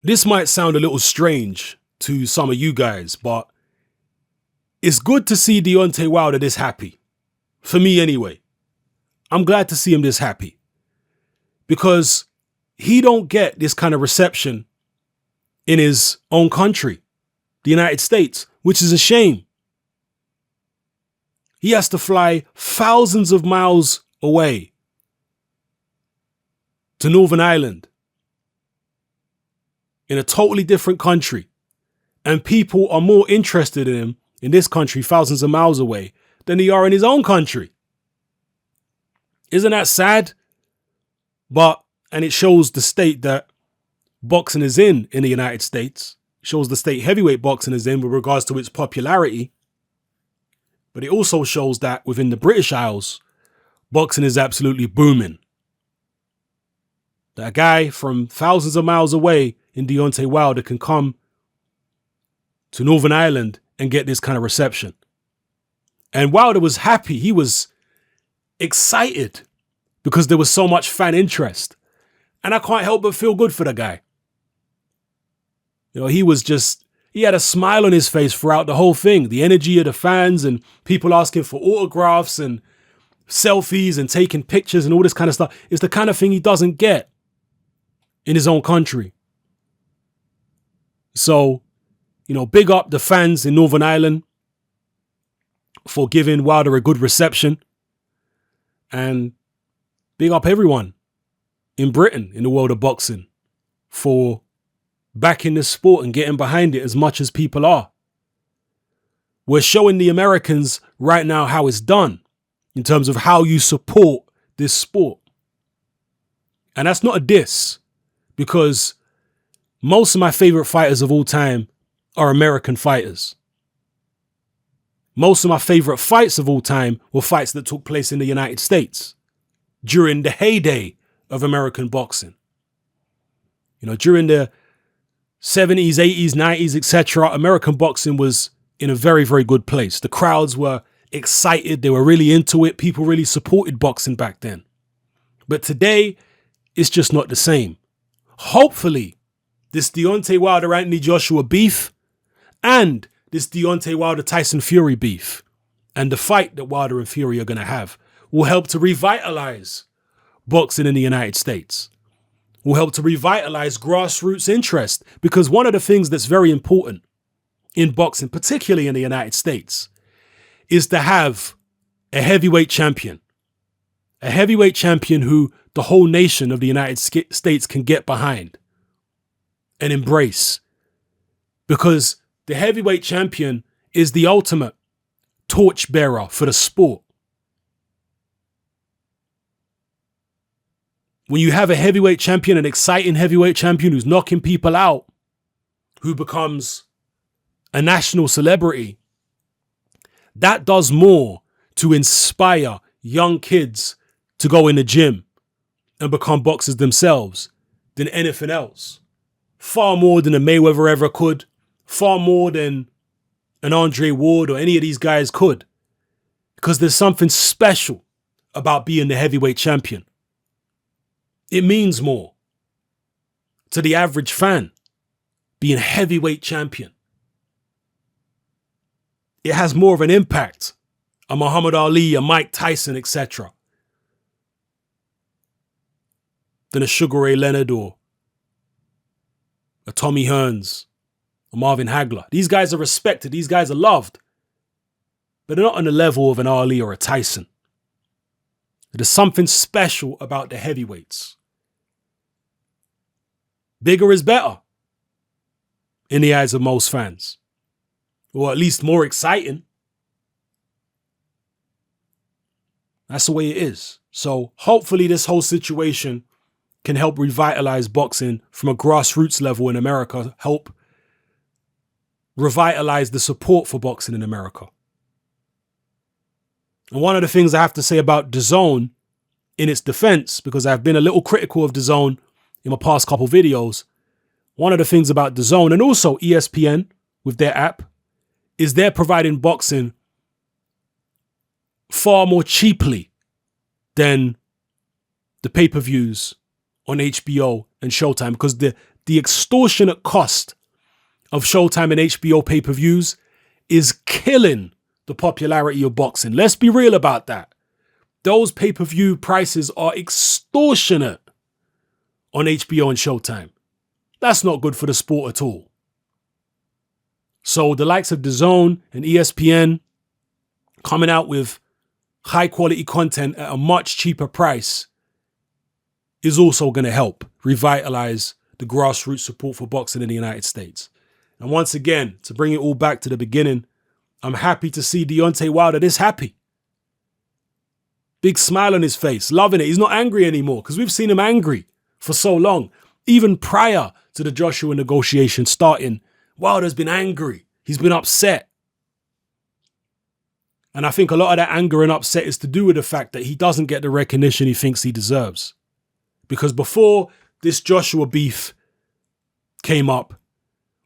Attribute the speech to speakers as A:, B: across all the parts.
A: This might sound a little strange to some of you guys, but it's good to see Deontay Wilder this happy. For me anyway. I'm glad to see him this happy. Because he don't get this kind of reception in his own country, the United States, which is a shame. He has to fly thousands of miles away to Northern Ireland in a totally different country. And people are more interested in him in this country, thousands of miles away, than they are in his own country. Isn't that sad? And it shows the state that boxing is in the United States. It shows the state heavyweight boxing is in with regards to its popularity. But it also shows that within the British Isles, boxing is absolutely booming. That guy from thousands of miles away in Deontay Wilder can come to Northern Ireland and get this kind of reception. And Wilder was happy. He was excited because there was so much fan interest. And I can't help but feel good for the guy. You know, he had a smile on his face throughout the whole thing. The energy of the fans and people asking for autographs and selfies and taking pictures and all this kind of stuff. It's the kind of thing he doesn't get in his own country. So, you know, big up the fans in Northern Ireland for giving Wilder a good reception. And big up everyone in Britain in the world of boxing for backing this sport and getting behind it as much as people are. We're showing the Americans right now how it's done in terms of how you support this sport. And that's not a diss, because most of my favorite fighters of all time are American fighters. Most of my favorite fights of all time were fights that took place in the United States during the heyday of American boxing. You know, during the 70s, 80s, 90s, etc., American boxing was in a very, very good place. The crowds were excited. They were really into it. People really supported boxing back then. But today, it's just not the same. Hopefully, this Deontay Wilder Anthony Joshua beef and this Deontay Wilder Tyson Fury beef and the fight that Wilder and Fury are going to have will help to revitalize boxing in the United States. Will help to revitalize grassroots interest, because one of the things that's very important in boxing, particularly in the United States, is to have a heavyweight champion. A heavyweight champion who the whole nation of the United States can get behind and embrace. Because the heavyweight champion is the ultimate torchbearer for the sport. When you have a heavyweight champion, an exciting heavyweight champion who's knocking people out, who becomes a national celebrity, that does more to inspire young kids to go in the gym and become boxers themselves than anything else. Far more than a Mayweather ever could. Far more than an Andre Ward or any of these guys could. Because there's something special about being the heavyweight champion. It means more to the average fan being heavyweight champion. It has more of an impact on Muhammad Ali, a Mike Tyson, etc. than a Sugar Ray Leonard or a Tommy Hearns, a Marvin Hagler. These guys are respected. These guys are loved. But they're not on the level of an Ali or a Tyson. There's something special about the heavyweights. Bigger is better in the eyes of most fans. Or at least more exciting. That's the way it is. So hopefully this whole situation can help revitalize boxing from a grassroots level in America, help revitalize the support for boxing in America. And one of the things I have to say about DAZN in its defense, because I've been a little critical of DAZN in my past couple videos, one of the things about DAZN and also ESPN with their app is they're providing boxing far more cheaply than the pay-per-views on HBO and Showtime, because the the extortionate cost of Showtime and HBO pay-per-views is killing the popularity of boxing. Let's be real about that. Those pay-per-view prices are extortionate on HBO and Showtime. That's not good for the sport at all. So the likes of DAZN and ESPN coming out with high quality content at a much cheaper price is also going to help revitalize the grassroots support for boxing in the United States. And once again, to bring it all back to the beginning, I'm happy to see Deontay Wilder this happy. Big smile on his face, loving it. He's not angry anymore because we've seen him angry for so long. Even prior to the Joshua negotiation starting, Wilder's been angry. He's been upset. And I think a lot of that anger and upset is to do with the fact that he doesn't get the recognition he thinks he deserves. Because before this Joshua beef came up,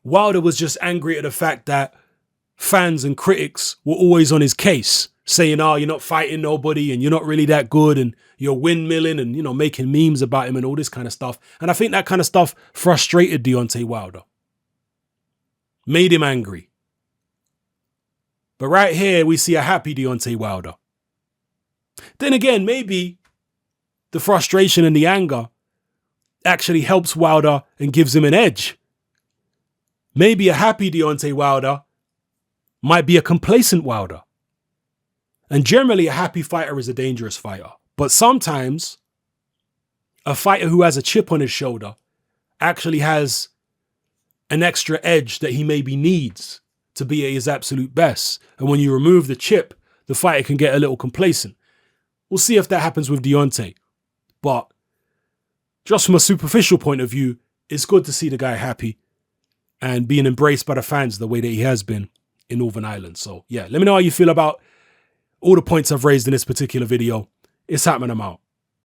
A: Wilder was just angry at the fact that fans and critics were always on his case, saying, oh, you're not fighting nobody and you're not really that good and you're windmilling and, making memes about him and all this kind of stuff. And I think that kind of stuff frustrated Deontay Wilder. Made him angry. But right here, we see a happy Deontay Wilder. Then again, maybe the frustration and the anger actually helps Wilder and gives him an edge. Maybe a happy Deontay Wilder might be a complacent Wilder. And generally, a happy fighter is a dangerous fighter. But sometimes a fighter who has a chip on his shoulder actually has an extra edge that he maybe needs to be at his absolute best. And when you remove the chip, the fighter can get a little complacent. We'll see if that happens with Deontay. But just from a superficial point of view, it's good to see the guy happy and being embraced by the fans the way that he has been in Northern Ireland. So yeah, let me know how you feel about all the points I've raised in this particular video. It's happening, I'm out.